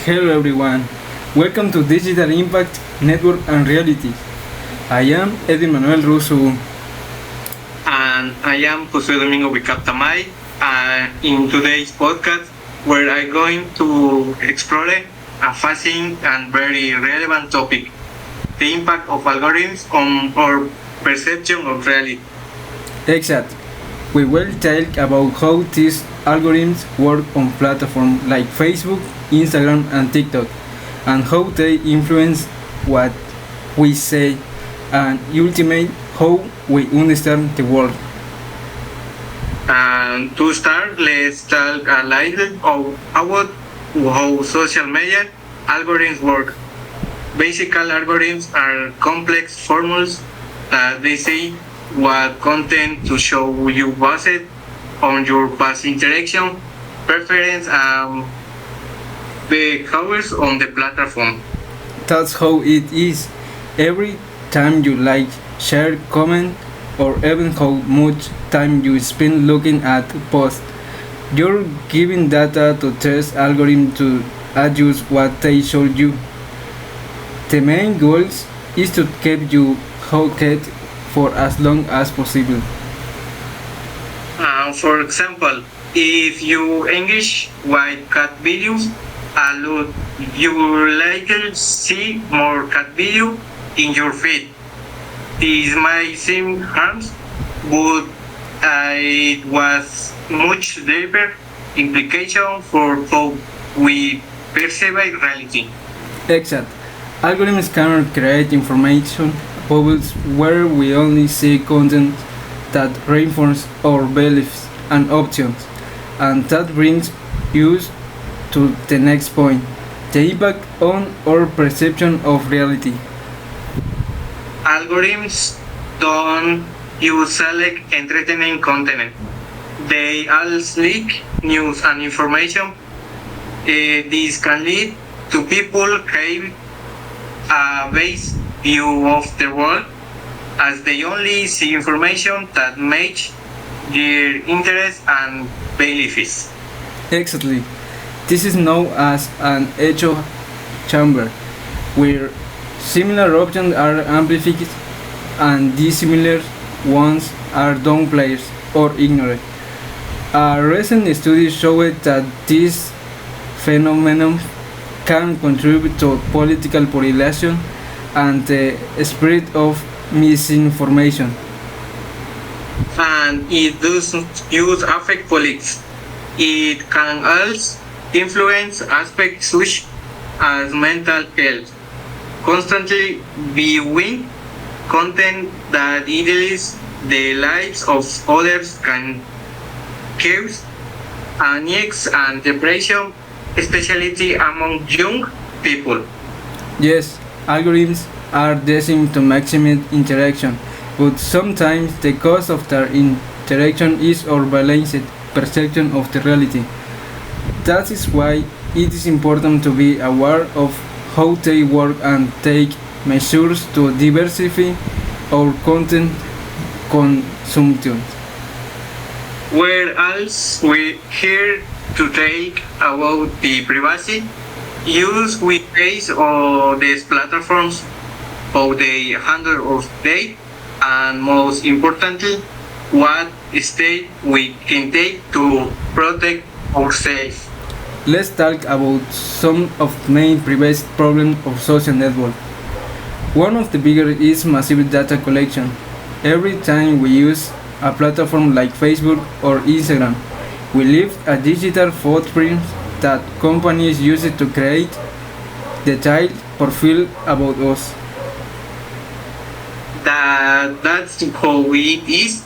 Hello everyone, welcome to Digital Impact, Network and Reality. I am Edwin Manuel Ruz Uhu. And I am Josue Domingo Uicab Tamay. In today's podcast, where I'm going to explore a fascinating and very relevant topic: the impact of algorithms on our perception of reality. Exact. We will talk about how these algorithms work on platforms like Facebook, Instagram, and TikTok, and how they influence what we say and ultimately how we understand the world. And to start, let's talk a little about how social media algorithms work. Basic algorithms are complex formulas that they say what content to show you based on your past interaction, preference, and behaviors on the platform. That's how it is. Every time you like, share, comment, or even how much time you spend looking at posts, you're giving data to test algorithm to adjust what they show you. The main goal is to keep you hooked for as long as possible. For example, if you engage with cat videos a lot, you will likely see more cat video in your feed. This might seem harmless, but it was much deeper implication for how we perceive reality. Exact. Algorithms can create information bubbles where we only see content that reinforce our beliefs and options, and that brings us to the next point: the impact on our perception of reality. Algorithms don't use select entertaining content. They all leak news and information. This can lead to people having a base view of the world, as they only see information that match their interests and beliefs. Exactly. This is known as an echo chamber, where similar options are amplified and dissimilar ones are downplayed or ignored. A recent study showed that this phenomenon can contribute to political polarization and the spread of misinformation. And it doesn't use affect politics. It can also influence aspects such as mental health. Constantly viewing content that idealizes the lives of others can cause anxiety and depression, especially among young people. Yes, algorithms are designed to maximize interaction, but sometimes the cost of their interaction is our balanced perception of the reality. That is why it is important to be aware of how they work and take measures to diversify our content consumption. Whereas we here to take about the privacy use we face on these platforms, how they handle of data, and most importantly, what step we can take to protect ourselves. Let's talk about some of the main privacy problems of social networks. One of the bigger is massive data collection. Every time we use a platform like Facebook or Instagram, we leave a digital footprint that companies use it to create detailed profile about us. That's how it is.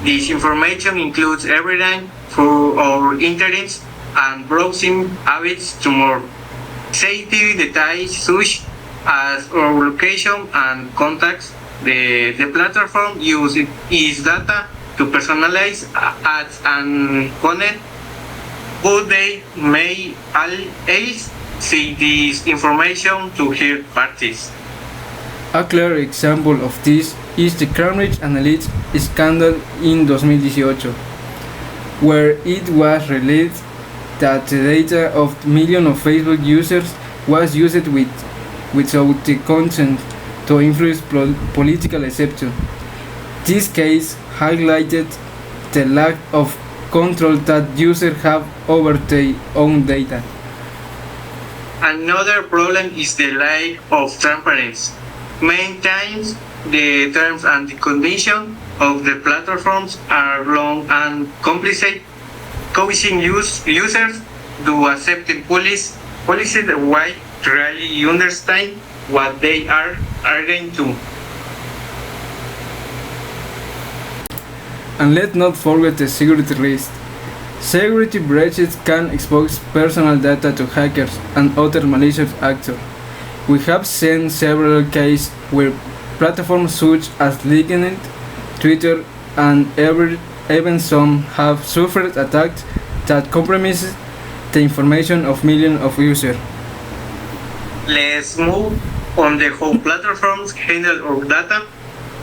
This information includes everything for our interests and browsing habits to more safety details such as our location and contacts. The platform uses its data to personalize ads and content, but they may also see this information to third parties. A clear example of this is the Cambridge Analytica scandal in 2018, where it was released that the data of millions of Facebook users was used without the consent to influence political exception. This case highlighted the lack of control that users have over their own data. Another problem is the lack of transparency. Many times, the terms and the conditions of the platforms are long and complicate, causing users to accept the policies while really understand what they are agreeing to. And let's not forget the security risk. Security breaches can expose personal data to hackers and other malicious actors. We have seen several cases where platforms such as LinkedIn, Twitter, and even some have suffered attacks that compromise the information of millions of users. Let's move on the how platforms handle our data.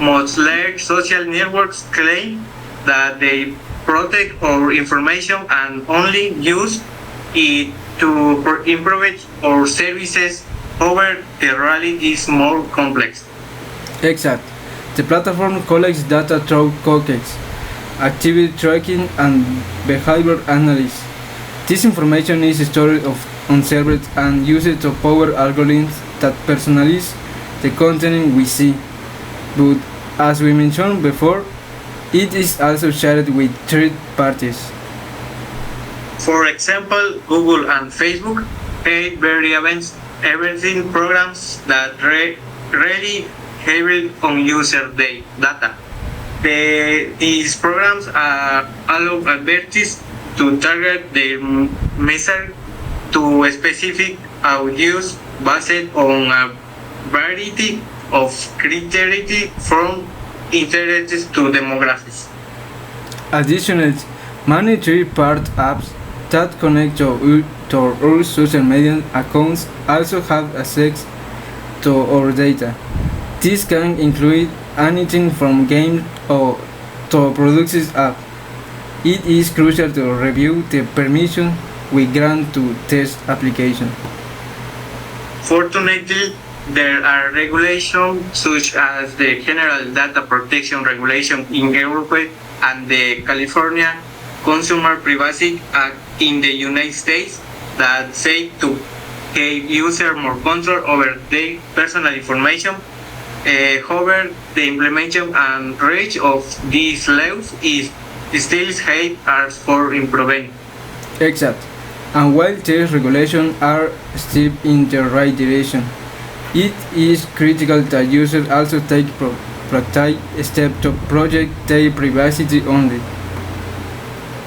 Most large social networks claim that they protect our information and only use it to improve our services. However, the reality is more complex. Exact. The platform collects data through cookies, activity tracking, and behavior analysis. This information is stored on servers and used to power algorithms that personalize the content we see. But as we mentioned before, it is also shared with third parties. For example, Google and Facebook pay variables everything programs that really heavy on user data. These programs allow advertisers to target their message to specific audience based on a variety of criteria from interests to demographics. Additionally, many third-party apps that connect to our social media accounts also have access to our data. This can include anything from games or to products app. It is crucial to review the permission we grant to test applications. Fortunately, there are regulations such as the General Data Protection Regulation in Europe and the California Consumer Privacy Act in the United States that say to give users more control over their personal information. However, the implementation and reach of these laws is still high as for improvement. Exact. And while these regulations are step in the right direction, it is critical that users also take practical steps to protect their privacy only.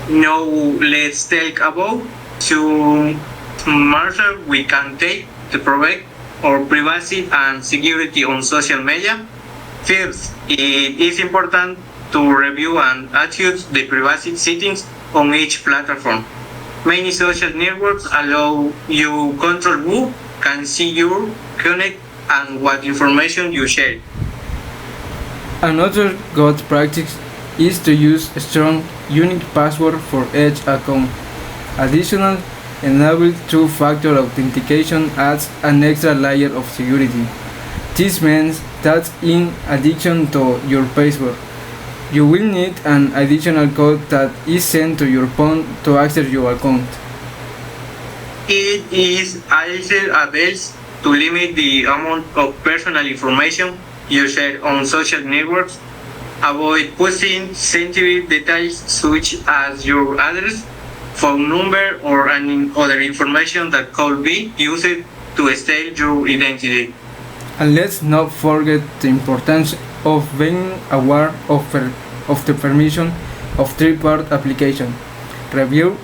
Now let's talk about two measures we can take to protect our privacy and security on social media. First, it is important to review and adjust the privacy settings on each platform. Many social networks allow you control who can see your connect and what information you share. Another good practice is to use a strong, unique password for each account. Additionally, enable two-factor authentication adds an extra layer of security. This means that in addition to your password, you will need an additional code that is sent to your phone to access your account. It is also advised to limit the amount of personal information you share on social networks. Avoid posting sensitive details such as your address, phone number, or any other information that could be used to steal your identity. And let's not forget the importance of being aware of the permission of third-party applications. Review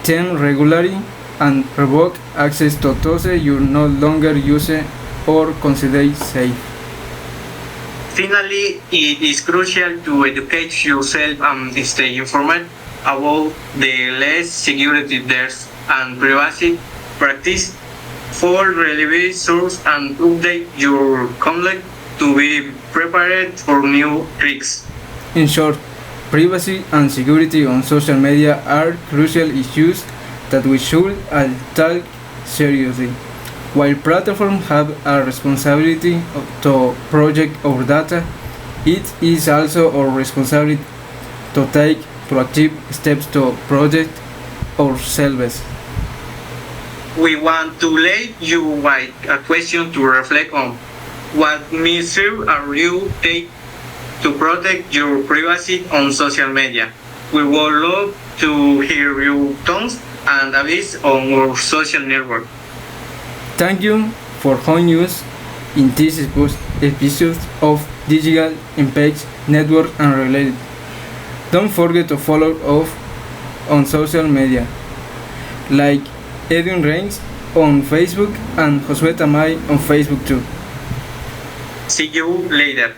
them regularly and revoke access to those you no longer use or consider safe. Finally, it is crucial to educate yourself and stay informed about the latest security threats and privacy practice for relevant sources and update your conduct to be prepared for new risks. In short, privacy and security on social media are crucial issues that we should all take seriously. While platforms have a responsibility to project our data, it is also our responsibility to take proactive steps to protect ourselves. We want to lay you with a question to reflect on. What measures are you take to protect your privacy on social media? We would love to hear your thoughts and advice on our social network. Thank you for joining us in this episode of Digital Impact Network and Related. Don't forget to follow us on social media, like Edwin Reigns on Facebook and Josue Tamay on Facebook too. See you later.